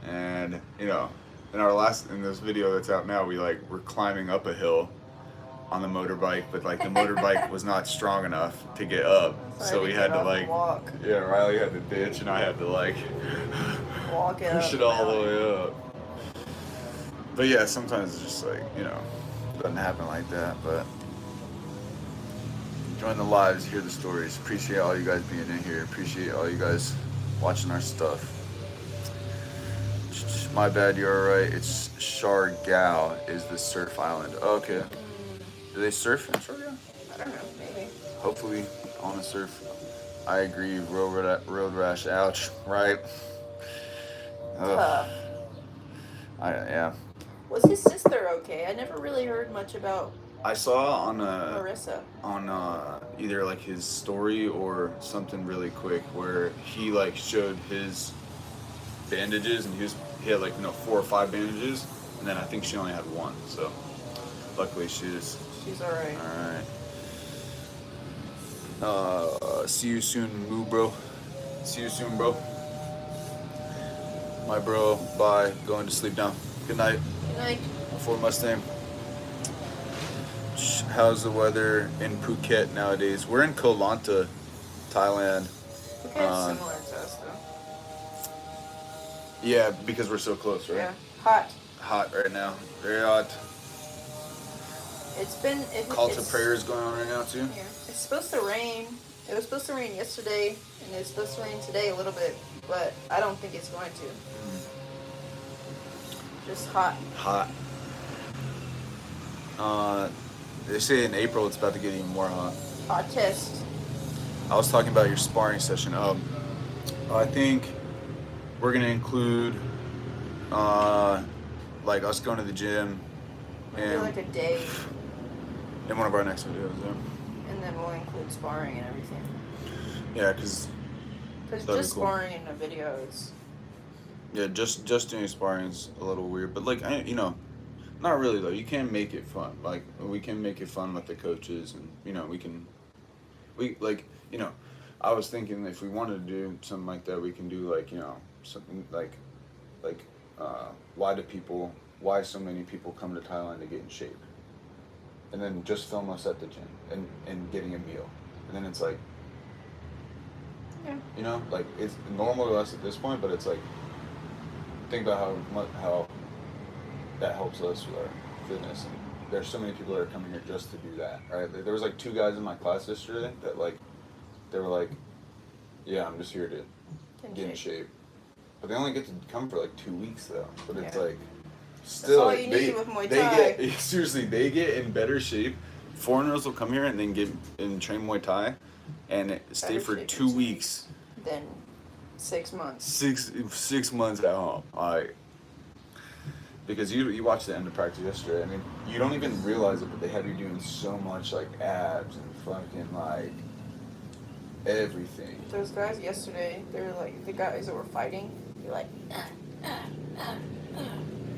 and in this video that's out now, we're climbing up a hill on the motorbike, but the motorbike was not strong enough to get up, so we had to walk. Yeah, Riley had to ditch, and I had to Walk it push up it all the the way up. But yeah, sometimes it's just doesn't happen like that. But join the lives, hear the stories. Appreciate all you guys being in here. Appreciate all you guys watching our stuff. My bad, you're alright. It's Siargao is the surf island. Okay. Do they surf in Siargao? I don't know, maybe. Hopefully on a surf. I agree. Road rash. Ouch. Right. Tough. Yeah. Was his sister okay? I never really heard much about I saw on Marissa. Either his story or something really quick where he showed his bandages, and he had 4 or 5 bandages, and then I think she only had 1. So luckily she's alright. Alright. See you soon, Moo bro. See you soon, bro. My bro, bye. Going to sleep now. Good night. Good night. Ford Mustang. How's the weather in Phuket nowadays? We're in Koh Lanta, Thailand. Phuket's similar to us though. Yeah, because we're so close, right? Yeah. Hot. Hot right now. Very hot. It's been Call to prayers going on right now too. Yeah. It's supposed to rain. It was supposed to rain yesterday, and it's supposed to rain today a little bit, but I don't think it's going to. Just hot. Hot. They say in April it's about to get even more hot. Hot test. I was talking about your sparring session. I think we're gonna include us going to the gym Maybe and a day, in one of our next videos. Yeah. and then we'll include sparring and everything. Yeah, because Because that'd just be cool. sparring in a video is... Yeah, just doing sparring is a little weird, but not really though. You can make it fun. We can make it fun with the coaches, and I was thinking if we wanted to do something like that, we can do something why so many people come to Thailand to get in shape, and then just film us at the gym and getting a meal, and then it's Yeah. it's normal to us at this point, but it's think about how that helps us with our fitness, and there's so many people that are coming here just to do that, right? There was 2 guys in my class yesterday that they were yeah, I'm just here to get in shape, but they only get to come for 2 weeks though. But it's still all you need with Muay they Thai. get seriously, they get in better shape. Foreigners will come here and then get and train Muay Thai, and stay Better for shape 2 yourself. weeks. Then 6 months. 6 months at home. Because you watched the end of practice yesterday. I mean, you don't even realize it, but they have you doing so much like abs and fucking like everything. Those guys yesterday, they were like, the guys that were fighting, they're like,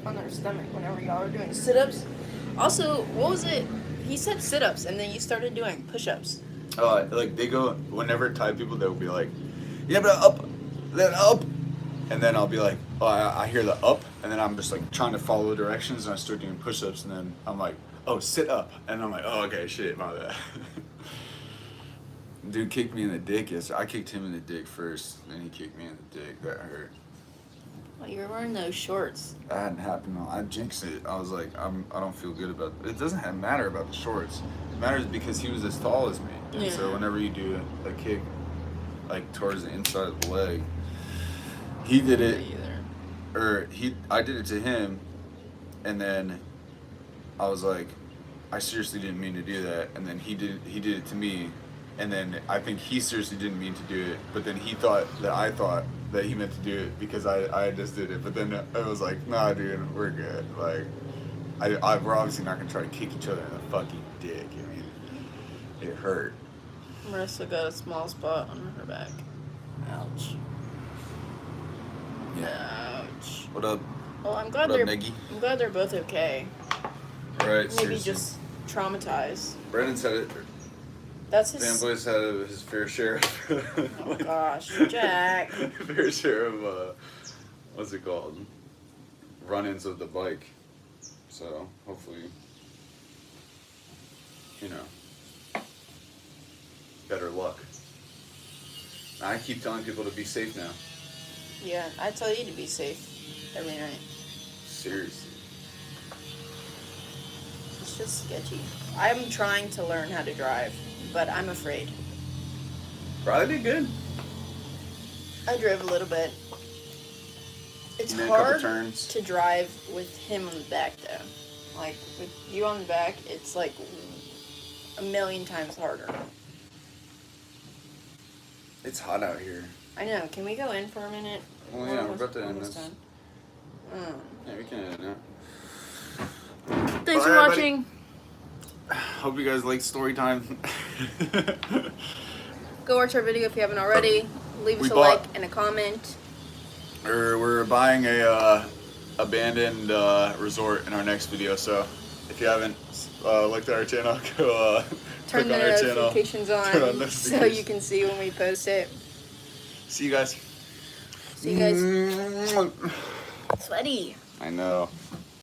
on their stomach whenever y'all were doing sit-ups. Also, what was it? He said sit-ups, and then you started doing push-ups. Like they go, whenever Thai people, they'll be like, yeah, but up, then up. And then I'll be like, oh, I hear the up, and then I'm just like trying to follow directions, and I start doing push-ups, and then I'm like, oh, sit up, and I'm like, oh, okay, shit, my bad. Dude kicked me in the dick yesterday. I kicked him in the dick first, then he kicked me in the dick. That hurt. Well, you were wearing those shorts. That hadn't happened. I jinxed it. I was like, I don't feel good about it. It doesn't matter about the shorts. It matters because he was as tall as me, and Yeah. so whenever you do a kick, like towards the inside of the leg. He did it, I did it to him, and then I was like, I seriously didn't mean to do that, and then he did it to me, and then I think he seriously didn't mean to do it, but then he thought that I thought that he meant to do it because I just did it, but then I was like, nah, dude, we're good. Like, we're obviously not gonna try to kick each other in the fucking dick. I mean, it hurt. Marissa got a small spot on her back. Ouch. Yeah. Ouch. What up? Well, I'm glad What up, they're. Niggy? I'm glad they're both okay. Right. Maybe Seriously. just traumatized. Brandon's had it. That's his. Fanboy's had his fair share. Oh gosh, Jack. Fair share of what's it called? Run-ins of the bike. So hopefully, better luck. I keep telling people to be safe now. Yeah, I tell you to be safe every night. Seriously. It's just sketchy. I'm trying to learn how to drive, but I'm afraid. Probably did good. I drove a little bit. It's You made a couple hard turns. to drive with him on the back, though. Like, with you on the back, it's like a million times harder. It's hot out here. I know. Can we go in for a minute? Well, yeah, we're about to end almost this. done. Yeah, we can end it now. Thanks for Alright, watching. Hope you guys like story time. Go watch our video if you haven't already. Leave us We a bought- like and a comment. We're buying a abandoned resort in our next video, so if you haven't looked at our channel, go Turn click the on our channel. notifications Turn on on so notifications. you can see when we post it. See you guys. See you guys. Sweaty. I know.